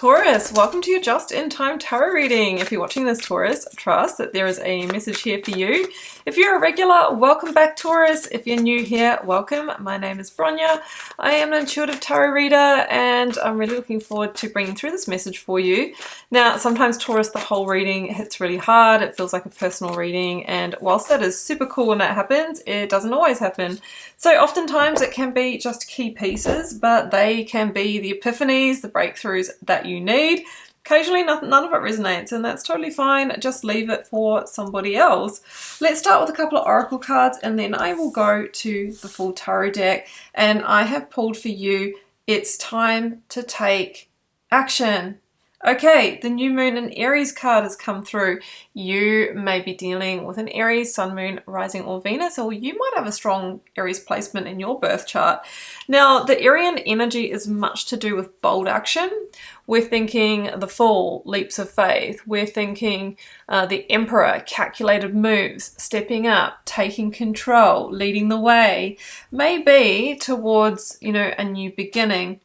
Taurus, welcome to your just-in-time tarot reading. If you're watching this, Taurus, trust that there is a message here for you. If you're a regular, welcome back, Taurus. If you're new here, welcome. My name is Bronya. I am an intuitive tarot reader, and I'm really looking forward to bringing through this message for you. Now, sometimes, Taurus, the whole reading hits really hard. It feels like a personal reading, and whilst that is super cool when that happens, it doesn't always happen. So oftentimes it can be just key pieces, but they can be the epiphanies, the breakthroughs that you need. Occasionally none of it resonates, and that's totally fine. Just leave it for somebody else. Let's start with a couple of oracle cards, and then I will go to the full tarot deck. And I have pulled for you, it's time to take action. Okay, the new moon and Aries card has come through. You may be dealing with an Aries, sun, moon, rising, or Venus, or you might have a strong Aries placement in your birth chart. Now, the Arian energy is much to do with bold action. We're thinking the Fool, leaps of faith. We're thinking the Emperor, calculated moves, stepping up, taking control, leading the way, maybe towards, a new beginning.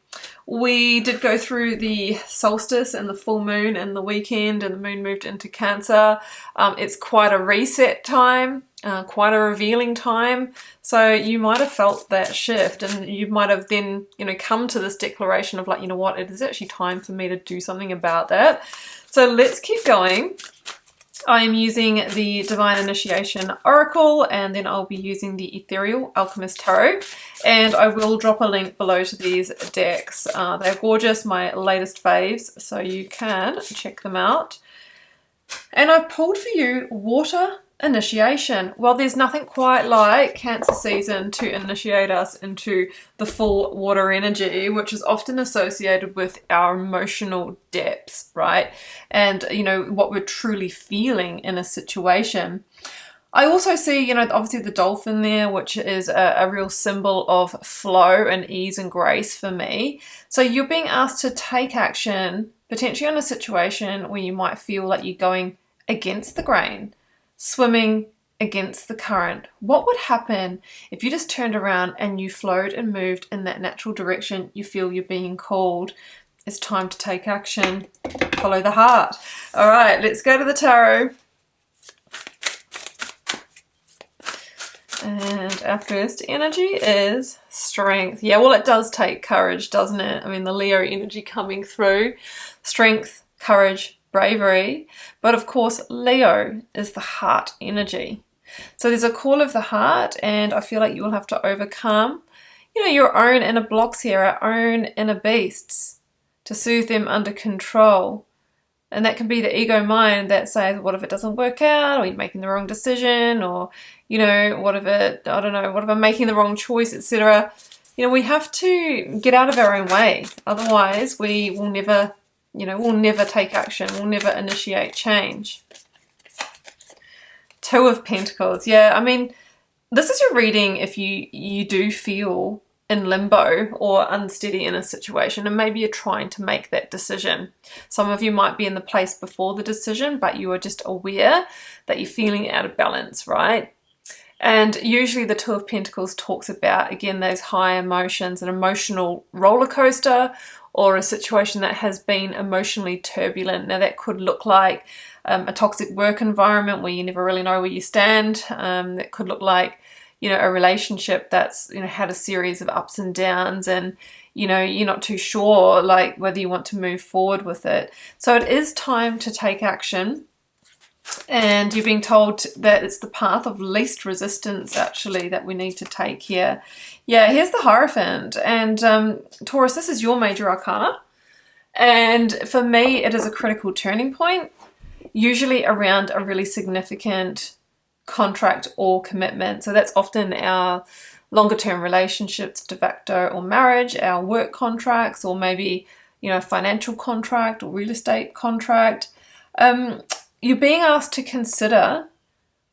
We did go through the solstice and the full moon and the weekend, and the moon moved into Cancer. It's quite a reset time, quite a revealing time. So you might have felt that shift, and you might have then, come to this declaration of like, you know what, it is actually time for me to do something about that. So let's keep going. I am using the Divine Initiation Oracle, and then I'll be using the Ethereal Alchemist Tarot, and I will drop a link below to these decks. They're gorgeous, my latest faves, so you can check them out. And I've pulled for you Water Initiation. Well, there's nothing quite like Cancer season to initiate us into the full water energy, which is often associated with our emotional depths, right? And, what we're truly feeling in a situation. I also see, obviously the dolphin there, which is a real symbol of flow and ease and grace for me. So you're being asked to take action, potentially on a situation where you might feel like you're going against the grain, swimming against the current. What would happen if you just turned around and you flowed and moved in that natural direction you feel you're being called? It's time to take action. Follow the heart. All right, let's go to the tarot. And our first energy is strength. Yeah, well, it does take courage, doesn't it? I mean, the Leo energy coming through. Strength, courage, bravery. But of course, Leo is the heart energy. So there's a call of the heart, and I feel like you will have to overcome, your own inner blocks here, our own inner beasts, to soothe them under control. And that can be the ego mind that says, what if it doesn't work out, or you're making the wrong decision, or, what if I'm making the wrong choice, etc. We have to get out of our own way. Otherwise, we will never, we'll never take action. We'll never initiate change. Two of Pentacles. Yeah, I mean, this is your reading if you do feel in limbo or unsteady in a situation, and maybe you're trying to make that decision. Some of you might be in the place before the decision, but you are just aware that you're feeling out of balance, right? And usually the Two of Pentacles talks about, again, those high emotions, an emotional roller coaster, or a situation that has been emotionally turbulent. Now that could look like a toxic work environment where you never really know where you stand. That could look like, a relationship that's, had a series of ups and downs, and, you're not too sure, like, whether you want to move forward with it. So it is time to take action. And you're being told that it's the path of least resistance, actually, that we need to take here. Yeah, here's the Hierophant. And Taurus, this is your major arcana. And for me, it is a critical turning point, usually around a really significant contract or commitment. So that's often our longer term relationships, de facto, or marriage, our work contracts, or maybe, a financial contract or real estate contract. You're being asked to consider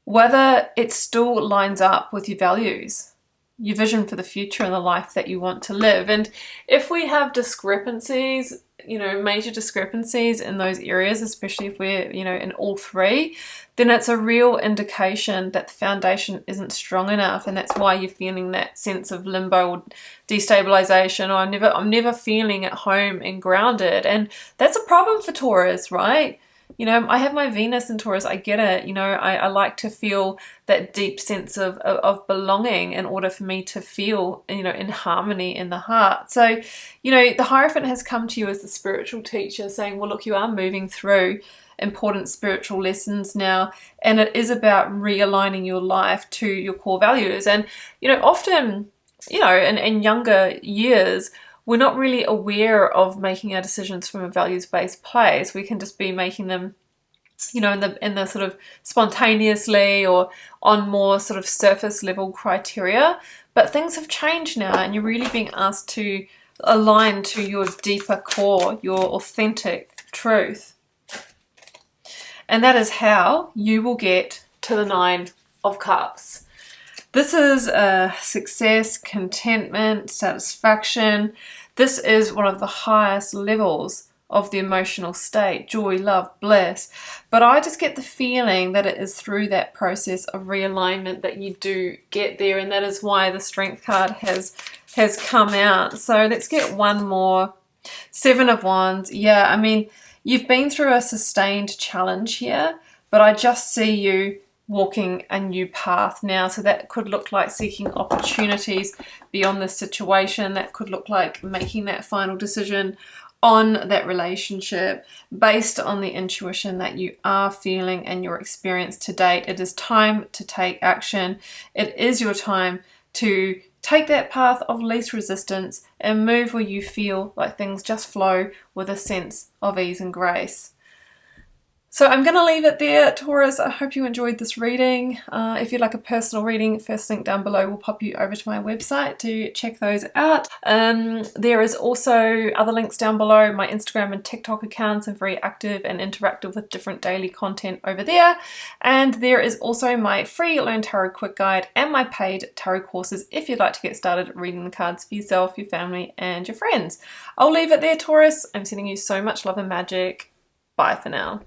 whether it still lines up with your values. your vision for the future and the life that you want to live. And if we have discrepancies, you know, major discrepancies in those areas, especially if we're, you know, in all three, then it's a real indication that the foundation isn't strong enough. And that's why you're feeling that sense of limbo or destabilization, or I'm never feeling at home and grounded. And that's a problem for Taurus, right? You know, I have my Venus in Taurus, I get it. You know, I like to feel that deep sense of belonging in order for me to feel, you know, in harmony in the heart. So, you know, the Hierophant has come to you as the spiritual teacher saying, well, look, you are moving through important spiritual lessons now, and it is about realigning your life to your core values. And, you know, often, you know, in younger years, we're not really aware of making our decisions from a values-based place. We can just be making them, you know, in the sort of spontaneously or on more sort of surface level criteria. But things have changed now, and you're really being asked to align to your deeper core, your authentic truth. And that is how you will get to the 9 of Cups. This is success, contentment, satisfaction. This is one of the highest levels of the emotional state, joy, love, bliss. But I just get the feeling that it is through that process of realignment that you do get there, and that is why the Strength card has come out. So let's get one more. 7 of Wands. Yeah, I mean, you've been through a sustained challenge here, but I just see you walking a new path now. So that could look like seeking opportunities beyond this situation. That could look like making that final decision on that relationship based on the intuition that you are feeling and your experience to date. It is time to take action. It is your time to take that path of least resistance and move where you feel like things just flow with a sense of ease and grace. So I'm going to leave it there, Taurus. I hope you enjoyed this reading. If you'd like a personal reading, first link down below will pop you over to my website to check those out. There is also other links down below, my Instagram and TikTok accounts. I'm very active and interactive with different daily content over there. And there is also my free Learn Tarot Quick Guide and my paid tarot courses if you'd like to get started reading the cards for yourself, your family, and your friends. I'll leave it there, Taurus. I'm sending you so much love and magic. Bye for now.